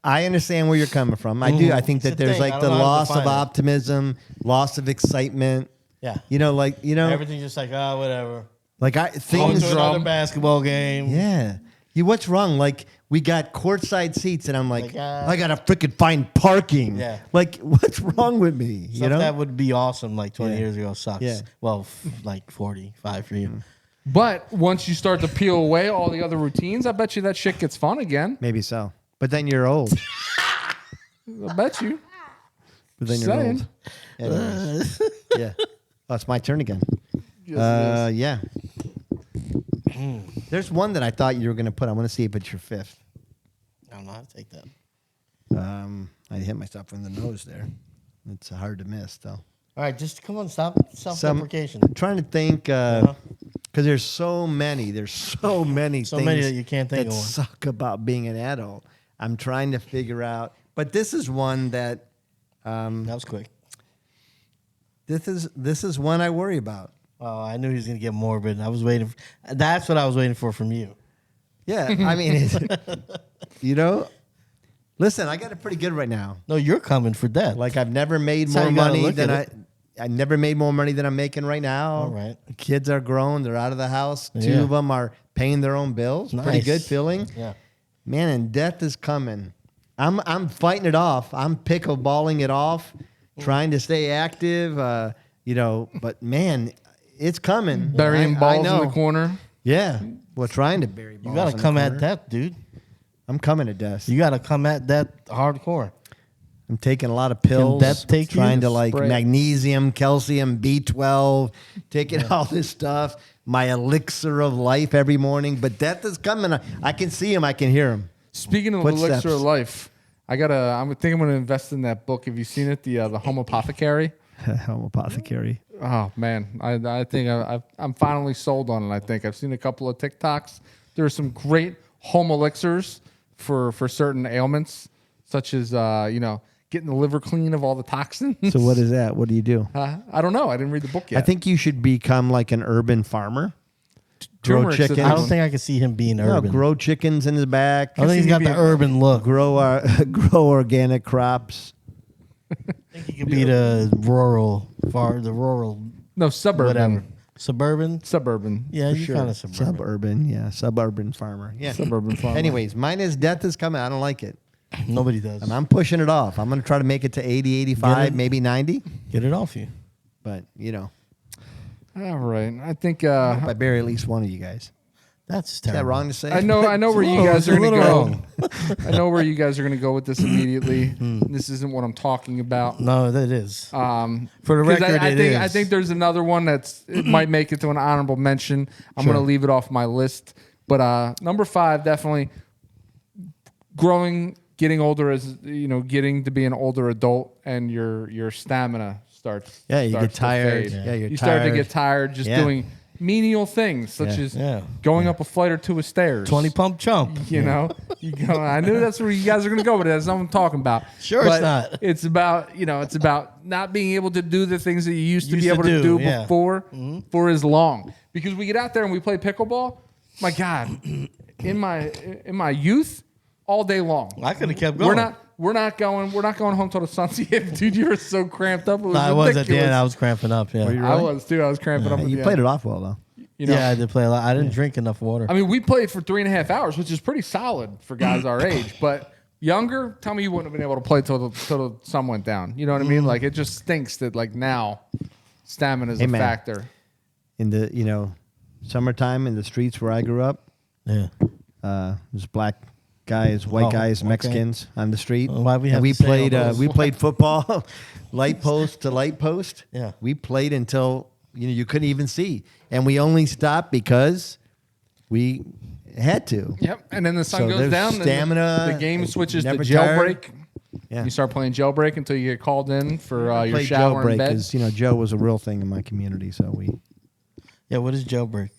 I understand where you're coming from. I do. I think It's that the there's thing. like I the don't know how to loss of define it. optimism, loss of excitement. Yeah. Everything. Everything's just like, whatever. Like Going things. to another basketball game. Yeah. What's wrong? Like we got courtside seats, and I'm like, Like, I gotta freaking find parking. Yeah. Like, what's wrong with me? Stuff that would be awesome like 20 years ago sucks. Yeah. Well, like 45 for you. But once you start to peel away all the other routines, I bet you that shit gets fun again. Maybe so. But then you're old. I bet you. But then you're Saying. old. Anyways. Yeah. Oh, it's my turn again. Yes, Yeah. There's one that I thought you were gonna put. I want to see if it's your fifth. I don't know how to take that. I hit myself in the nose there. It's hard to miss, though. All right, just come on, stop self-deprecation. I'm trying to think because there's so many. There's so many So things many that you can't think that of one. suck about being an adult. I'm trying to figure out, but this is one that That was quick. this is one I worry about. Oh, I knew he was gonna get morbid. I was waiting. That's what I was waiting for from you. Yeah, I mean, listen, I got it pretty good right now. No, you're coming for death. Like I've never made That's how more you gotta money look than at I never made more money than I'm making right now. All right. The kids are grown. They're out of the house. Two Yeah. of them are paying their own bills. Pretty Nice. good feeling. Yeah. Man, and death is coming. I'm fighting it off. I'm pickleballing it off, trying to stay active. But man, it's coming. Burying I balls in know. the corner. Yeah, we're trying to bury balls. You in gotta the come at corner. death, dude. I'm coming to death. You gotta come at that hardcore. I'm taking a lot of pills. death take you? trying to like Spray. magnesium, calcium, B12, taking all this stuff. My elixir of life every morning. But death is coming. I can see him. I can hear him. Speaking of Footsteps. elixir of life, I'm gonna invest in that book. Have you seen it? The Home Apothecary. Home apothecary. Oh man, I think I'm finally sold on it. I think I've seen a couple of TikToks. There are some great home elixirs for certain ailments, such as getting the liver clean of all the toxins. So what is that? What do you do? I don't know. I didn't read the book yet. I think you should become like an urban farmer. grow turmeric chicken. I don't think I can see him being No, urban. grow chickens in his back. I think he's got the urban look. Grow organic crops. I think he could be the rural, No, suburban. whatever. Suburban? Suburban. Yeah, for you're sure. kind of suburban. Suburban farmer. Yeah. Suburban farmer. Anyways, mine is death is coming. I don't like it. Nobody does. And I'm pushing it off. I'm going to try to make it to 80, 85, maybe 90. Get it off you. But, you know, All right. I think I bury at least one of you guys. That's Is terrible. that wrong to say? I know where you guys It's a are going to little go. wrong. I know where you guys are going to go with this immediately. This isn't what I'm talking about. No, that is. For the 'Cause record, I it think is. I think there's another one it might make it to an honorable mention. I'm going to leave it off my list. But number 5, definitely getting older as getting to be an older adult, and your stamina starts. Yeah, you starts get to tired. fade. Yeah, you're you start to tired. get tired just Yeah. doing menial things such as Yeah. going up a flight or 2 of stairs. 20 pump chump. You know, I knew that's where you guys are going to go with it. That's what I'm talking about. Sure, But it's not. It's about it's about not being able to do the things that you used to be Used able to to do, do yeah. before for as long. Because we get out there and we play pickleball. My God, in my youth, all day long. I could have kept going. We're not going home till the sun's up. Dude, you were so cramped up. It was No, I was at the ridiculous. end. I was cramping up. Yeah. I was too. I was cramping up. At You the played end. it off well, though. You know? Yeah, I did play a lot. I didn't drink enough water. I mean, we played for 3.5 hours, which is pretty solid for guys our age. But younger, tell me you wouldn't have been able to play till the sun went down. You know what I mean? Like, it just stinks that now stamina is a man. factor. In the summertime in the streets where I grew up, yeah. there's black guys, white guys, okay. Mexicans on the street. Well, why we have and we to say all played those? we played football, light post to light post. Yeah. We played until you couldn't even see, and we only stopped because we had to. Yep. And then the sun So goes there's down. stamina, And the game switches to never tired. jailbreak. Yeah. You start playing jailbreak until you get called in for your Played shower in jailbreak bed. because Joe was a real thing in my community, so we Yeah, what is jailbreak?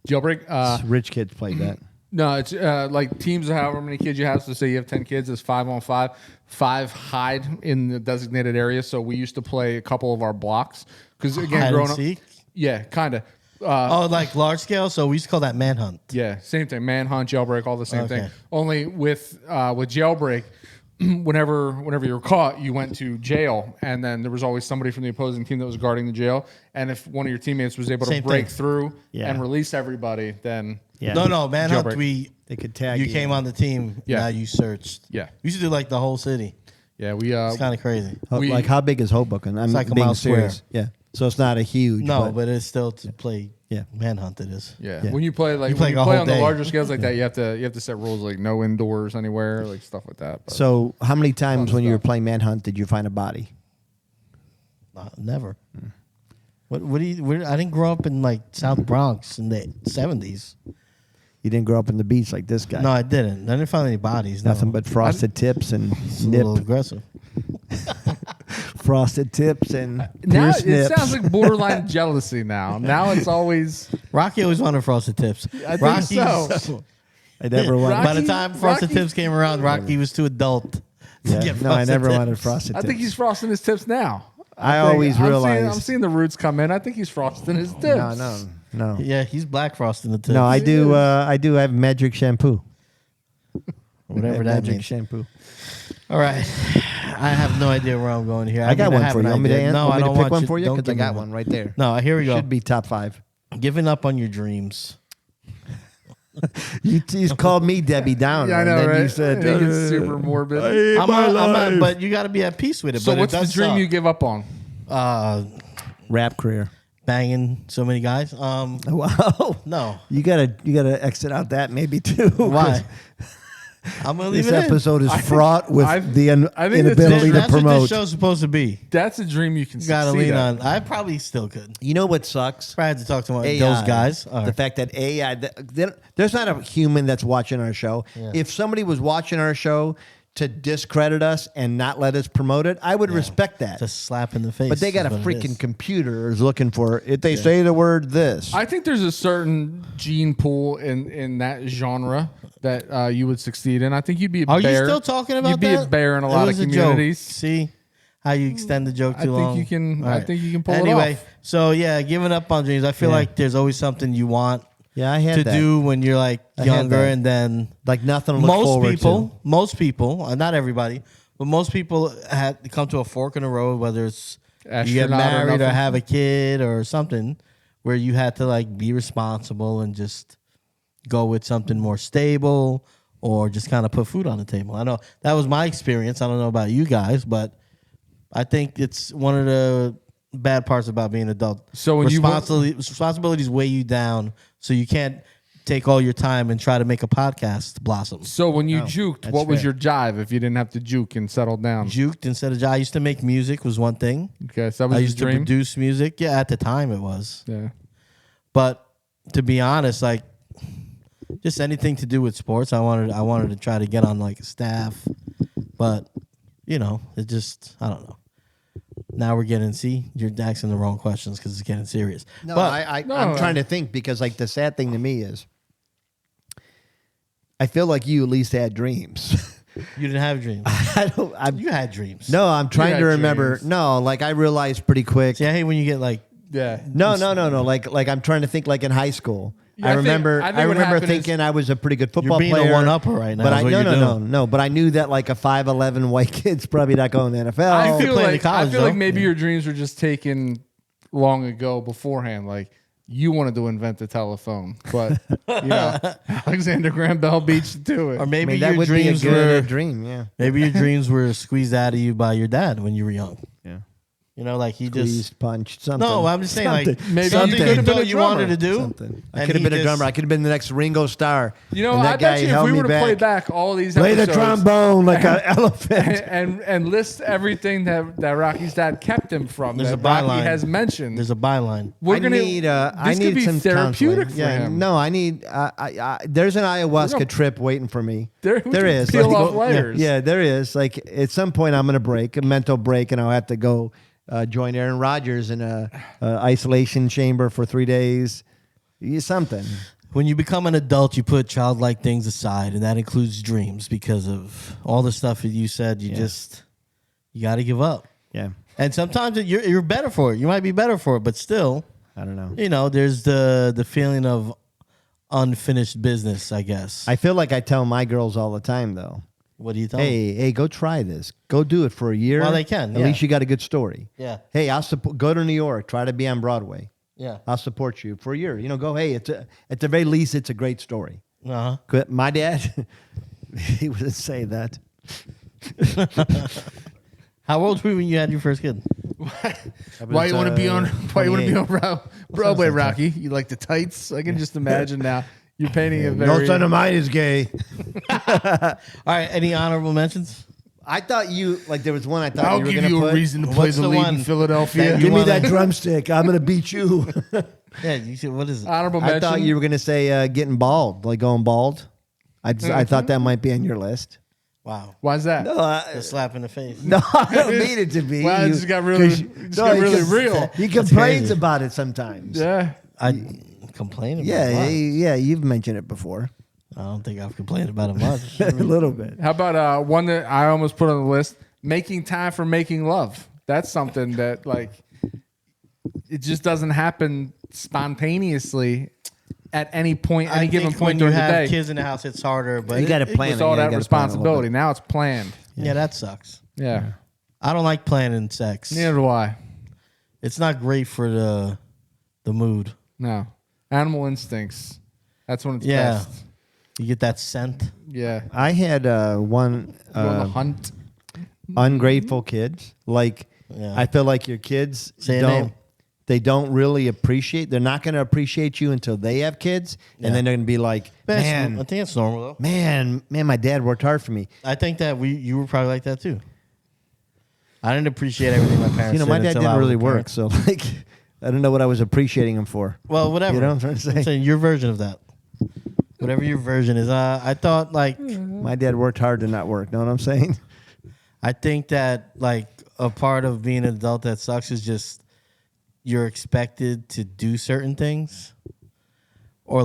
Jailbreak. rich kids played that. No, it's like teams of however many kids you have. So say you have 10 kids, it's 5-on-5. 5 hide in the designated area. So we used to play a couple of our blocks because again, Hide growing and up, seek? yeah, kind of. Oh, like large scale? So we used to call that manhunt. Yeah, same thing. Manhunt, jailbreak, all the same Okay. thing. Only with jailbreak, whenever you were caught, you went to jail, and then there was always somebody from the opposing team that was guarding the jail. And if one of your teammates was able to Same break thing. through Yeah. and release everybody, then Yeah. No, manhunt, Jailbreak. They could tag you came on the team, Yeah. now you searched. Yeah. We used to do like the whole city. yeah, we It's kind of crazy. we- Like how big is Hoboken? I'm like a being mile serious. square. Yeah. So it's not a huge. No, but it's still to play Yeah. manhunt it is. Yeah. Yeah. When you play You play when you a play whole on the day. larger scales like that, you have to set rules like no indoors anywhere, like stuff like that. But So how many times when you were stuff. playing manhunt did you find a body? Never. What do you? I didn't grow up in like South Bronx in the 70s. You didn't grow up in the beach like this guy. No, I didn't. I didn't find any bodies. No. Nothing but frosted tips and It's a little nip. aggressive. Frosted tips and now pierced it nips. sounds like borderline jealousy. Now it's always Rocky always wanted frosted tips. I think so. I never wanted. By the time frosted Rocky- tips came around, Rocky was too adult to Yeah. get No, I frosted never tips. wanted frosted I tips. think he's frosting his tips now. I think- always realized. I'm seeing the roots come in. I think he's frosting his tips. No. Yeah, he's black frosting the tips. No, I do. I do have magic shampoo. Whatever that magic means. shampoo. All right. I have no idea where I'm going here. I got mean, one have for an you. Want me to, idea. No, want I me to don't pick want one you. for you? Don't Because I give me got one right there. No, here we go. Should be top 5. Giving up on your dreams. You just called me Debbie Downer. Yeah, I know, and then right? You said, I think it's super morbid. But you got to be at peace with it. So but what's it the does dream suck. you give up on? rap career. Banging so many guys? Wow. No. You gotta exit out that maybe too. Why? I'm gonna leave This it in. episode is fraught with I think the inability to That's what promote. this show's supposed to be. That's a dream you can You gotta succeed lean at. on. I probably still could. You know what sucks? I had to talk to AI. those guys. The fact that AI, there's not a human that's watching our show. Yeah. If somebody was watching our show to discredit us and not let us promote it, I would respect that. Just slap in the face. But they got a is what it freaking is. computer is looking for if they say the word this. I think there's a certain gene pool in that genre that you would succeed in. I think you'd be a Are bear. you still talking about You'd be that? a bear in a It lot of was a joke. communities. See how you extend the joke too I think long? you can- All I think you can pull it anyway, off. so yeah, giving up on dreams. I feel Yeah. like there's always something you want Yeah, I had to that. do when you're like had younger, that. and then Like nothing to look forward to. most people, not everybody, but most people had to come to a fork in the road, whether it's you get Astronaut or married or nothing. have a kid or something, where you had to like be responsible and just go with something more stable or just kind of put food on the table. I know that was my experience. I don't know about you guys, but I think it's one of the bad parts about being an adult. So when responsibilities weigh you down, so you can't take all your time and try to make a podcast blossom. So when you juked, that's what was fair. your jive if you didn't have to juke and settle down? Juked instead of I used to make music was one thing. Okay, so that was I his used to dream. produce music. Yeah, at the time it was. Yeah. But to be honest, like just anything to do with sports, I wanted to try to get on like a staff, but it just I don't know. Now we're getting you're asking the wrong questions because it's getting serious. No, but I'm trying to think because like the sad thing to me is I feel like you at least had dreams. you didn't have dreams. You had dreams. No, I'm trying had to remember. dreams. No, like I realized pretty quick. See, I hate when you get like Yeah. No. Like I'm trying to think like in high school. Yeah, I I think remember what I remember happened thinking I was a pretty good football being a player. one-upper right now But is what you're doing. no. But I knew that like a 5'11" white kid's probably not going to the NFL. I feel playing like in college, I feel like though. maybe your dreams were just taken long ago beforehand. Like you wanted to invent the telephone, but Alexander Graham Bell beat you to it. or I maybe mean, that your would be a dreams good were dream. Yeah. maybe your dreams were squeezed out of you by your dad when you were young. Yeah. Like he Squeezed, just punched, something. No, I'm just saying like Something. Maybe something you could have been a you wanted to do. Something. I and could have he been a just- drummer. I could have been the next Ringo Starr. And I that bet guy you if held we me were to play back all these Play the episodes trombone like an elephant. and list everything that Rocky's dad kept him from There's that a Rocky byline. has mentioned. There's a byline. We're I gonna need, I this need could be some therapeutic counseling. for him. No, I need. There's an ayahuasca trip waiting for me. There is. peel Like, off layers. Yeah, there is. Like at some point, I'm gonna break a mental break, and I'll have to go join Aaron Rodgers in a isolation chamber for 3 days. Something. When you become an adult, you put childlike things aside, and that includes dreams because of all the stuff that you said. You got to give up. Yeah. And sometimes you're better for it. You might be better for it, but still, I don't know. There's the feeling of unfinished business, I guess. I feel like I tell my girls all the time, though. What do you tell them? Hey, go try this. Go do it for a year. Well, they can, At yeah. least you got a good story. Yeah. Hey, I'll support. Go to New York. Try to be on Broadway. Yeah. I'll support you for a year. Go. Hey, at the very least, it's a great story. Uh-huh. My dad, he wouldn't say that. How old were you when you had your first kid? Why you want to be on? Why you want to be on Broadway, that? Rocky? You like the tights? I can just imagine now. You're painting a No very. son of mine is gay. All right. Any honorable mentions? I thought you there was one I thought I'll you were give going to you put. a reason to play What's the the lead one in Philadelphia. that Give me wanna- that drumstick. I'm going to beat you. Yeah. You said, what is it? Honorable I mention. thought you were going to say getting bald, like going bald. I thought that might be on your list. Wow. Why's that? No, A slap in the face. no, I don't mean it to be. Wow, it just got really, real. He complains crazy. about it sometimes. Yeah. I complain about Yeah, what? yeah, you've mentioned it before. I don't think I've complained about it much. A little bit. How about one that I almost put on the list? Making time for making love. That's something that it just doesn't happen spontaneously at any point, any given point when you during the have day. kids in the house, it's harder. But You got to plan With it. all Yeah, you that gotta plan it a little responsibility. bit. Now it's planned. yeah, that sucks. Yeah. I don't like planning sex. Neither do I. It's not great for the mood. No. Animal instincts. That's when it's Yeah. best. You get that scent. Yeah. I had one Go on the hunt. ungrateful kids. Yeah. I feel like your kids Say a name. they don't really appreciate. They're not going to appreciate you until they have kids, Yeah. and then they're going to be like, I man, think it's normal though. man, my dad worked hard for me. I think that you were probably like that too. I didn't appreciate everything my parents did. My dad until didn't I was really a parent. work, so I don't know what I was appreciating him for. Well, whatever. You know what I'm trying to say? I'm saying your version of that. Whatever your version is. I thought My dad worked hard to not work. Know what I'm saying? I think that a part of being an adult that sucks is just you're expected to do certain things or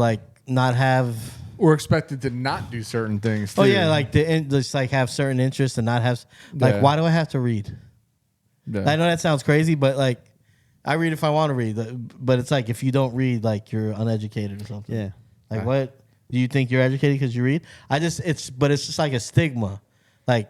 not have. We're expected to not do certain things. Too. Oh yeah, just have certain interests and not have Yeah. why do I have to read? Yeah. I know that sounds crazy, but I read if I want to read. But it's if you don't read, you're uneducated or something. Yeah. Like, what? Do you think you're educated because you read? But it's just like a stigma. Like,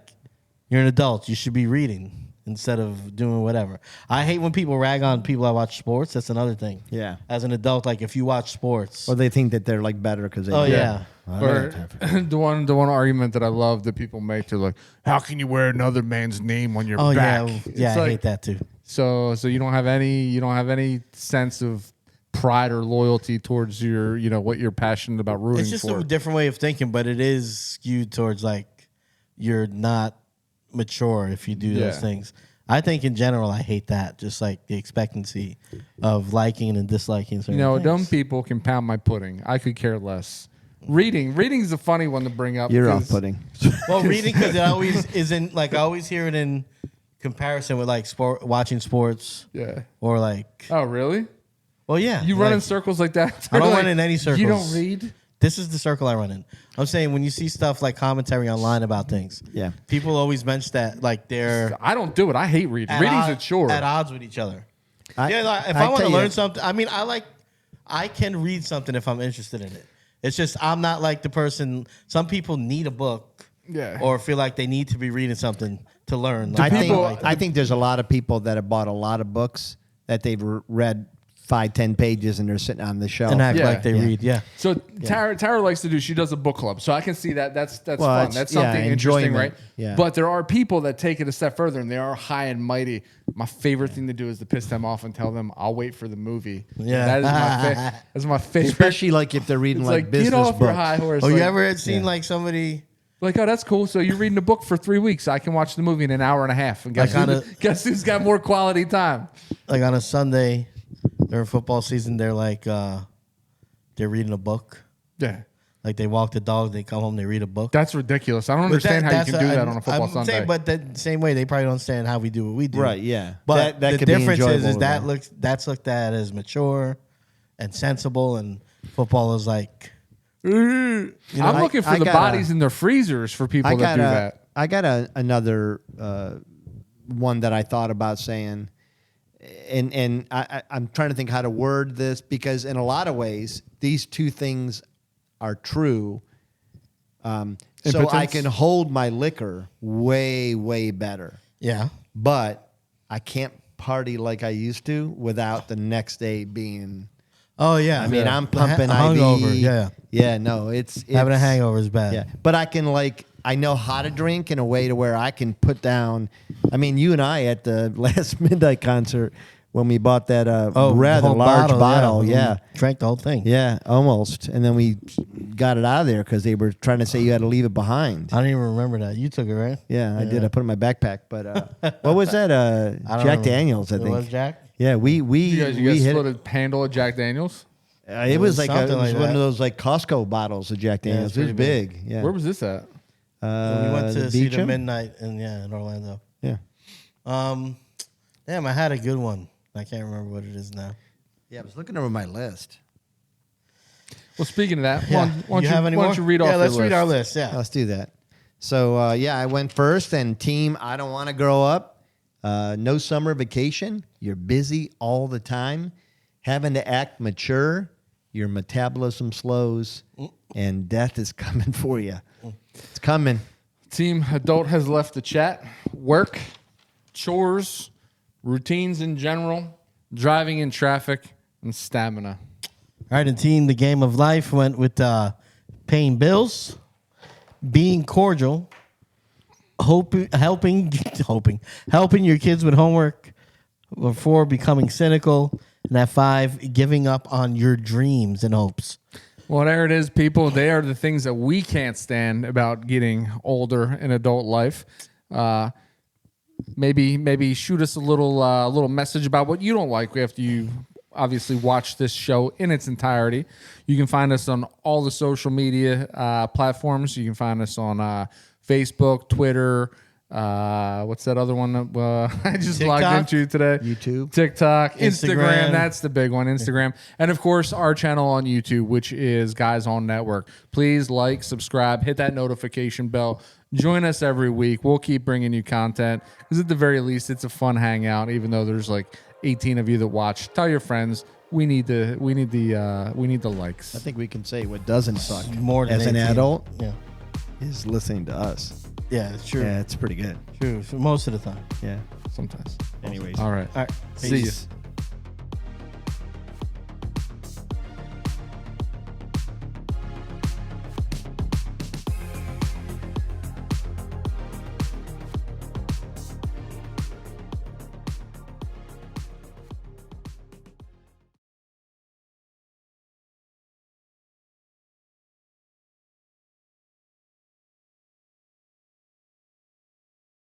you're an adult. You should be reading instead of doing whatever. I hate when people rag on people that watch sports. That's another thing. Yeah. As an adult, like, if you watch sports. Or they think that they're like better because they. Oh, yeah. Or the one argument that I love that people make, they're like, how can you wear another man's name on your Oh, back? yeah. It's Yeah, I like, hate that too. So you don't have any sense of pride or loyalty towards your, what you're passionate about rooting It's just for. a different way of thinking, but it is skewed towards, like, you're not mature if you do those things. I think in general, I hate that. Just like the expectancy of liking and disliking certain things. Dumb people can pound my pudding. I could care less. Reading's a funny one to bring up. You're off-putting. Well, reading, because it always isn't, like, I always hear it in comparison with, like, watching sports. Yeah. Or, like, Oh, really? well, yeah. You run in circles like that? I don't Like, run in any circles. You don't read? This is the circle I run in. I'm saying when you see stuff like commentary online about things, Yeah. people always mention that, like, they're I don't do it. I hate reading. at Reading's a odds- chore. at odds with each other. If I I want to tell learn you- something, I mean, I can read something if I'm interested in it. It's just I'm not like the person. Some people need a book, or feel like they need to be reading something to learn. Like, I think there's a lot of people that have bought a lot of books that they've read 5-10 pages and they're sitting on the shelf. and act Yeah. like they read. Yeah. So Tara likes to do. She does a book club, so I can see that. That's Well, fun. it's- That's yeah, something interesting, enjoyment. right? Yeah. But there are people that take it a step further, and they are high and mighty. My favorite thing to do is to piss them off and tell them, "I'll wait for the movie." Yeah. that's my favorite. Especially like if they're reading It's like, like business get off books. your high horse. Oh, like, you ever seen like somebody? Like, oh, that's cool. So you're reading a book for 3 weeks. I can watch the movie in an hour and a half. And guess, guess who's got more quality time? Like on a Sunday during football season, they're like they're reading a book. Yeah. Like they walk the dog, they come home, they read a book. That's ridiculous. I don't understand how you can do that on a football I'm Sunday. saying, but the same way, they probably don't understand how we do what we do. Right, yeah. But That the could be difference is enjoyable that to them. that's looked at as mature and sensible, and football is like. I'm looking for I the gotta- bodies in their freezers for people that do that. I got another one that I thought about saying, and I'm trying to think how to word this, because in a lot of ways these two things are true. So I Impotence? can hold my liquor way better, Yeah. but I can't party like I used to without the next day being. Oh yeah. I mean, I'm The pumping hungover. IV. Yeah. Yeah, no, it's Having a hangover is bad. Yeah, but I can I know how to drink in a way to where I can put down. I mean, you and I at the last Midnight concert when we bought that rather whole large bottle, yeah. Drank the whole thing. Yeah, almost, and then we got it out of there because they were trying to say you had to leave it behind. I don't even remember that. You took it, right? Yeah, I did. I put it in my backpack. But what was that? I don't Jack remember. Daniels, I It think. was Jack? Yeah, we You guys hit split it. a handle of Jack Daniels? It was like something like one that. of those like Costco bottles of Jack Yeah, Daniels. it's it was pretty big. Yeah. Where was this at? We went to see the Beecham? Midnight in Orlando. Yeah. Damn, I had a good one. I can't remember what it is now. Yeah, I was looking over my list. Well, speaking of that, Yeah. why don't you read off Yeah, your let's read list? our list. Yeah. Let's do that. So, I went first, and team, I don't want to grow up. No summer vacation. You're busy all the time. Having to act mature. Your metabolism slows, and death is coming for you. It's coming. Team Adult has left the chat. Work, chores, routines in general, driving in traffic, and stamina. All right, and team, the game of life went with paying bills, being cordial, helping your kids with homework, 4, becoming cynical, and at 5, giving up on your dreams and hopes. Well, there it is, people. They are the things that we can't stand about getting older in adult life. Maybe shoot us a little message about what you don't like after you obviously watch this show in its entirety. You can find us on all the social media platforms. You can find us on Facebook, Twitter. What's that other one that I just TikTok? logged into today? YouTube. TikTok, Instagram. Instagram. That's the big one, Instagram. And, of course, our channel on YouTube, which is Guys on Network. Please like, subscribe, hit that notification bell. Join us every week. We'll keep bringing you content because at the very least, it's a fun hangout, even though there's like 18 of you that watch. Tell your friends. we need the likes. I think we can say what doesn't suck More than as an 18. adult Yeah. is listening to us. Yeah, it's true. Yeah, it's pretty good. True. For most of the time. Yeah. Sometimes. Anyways. All right. All right. See you. Peace.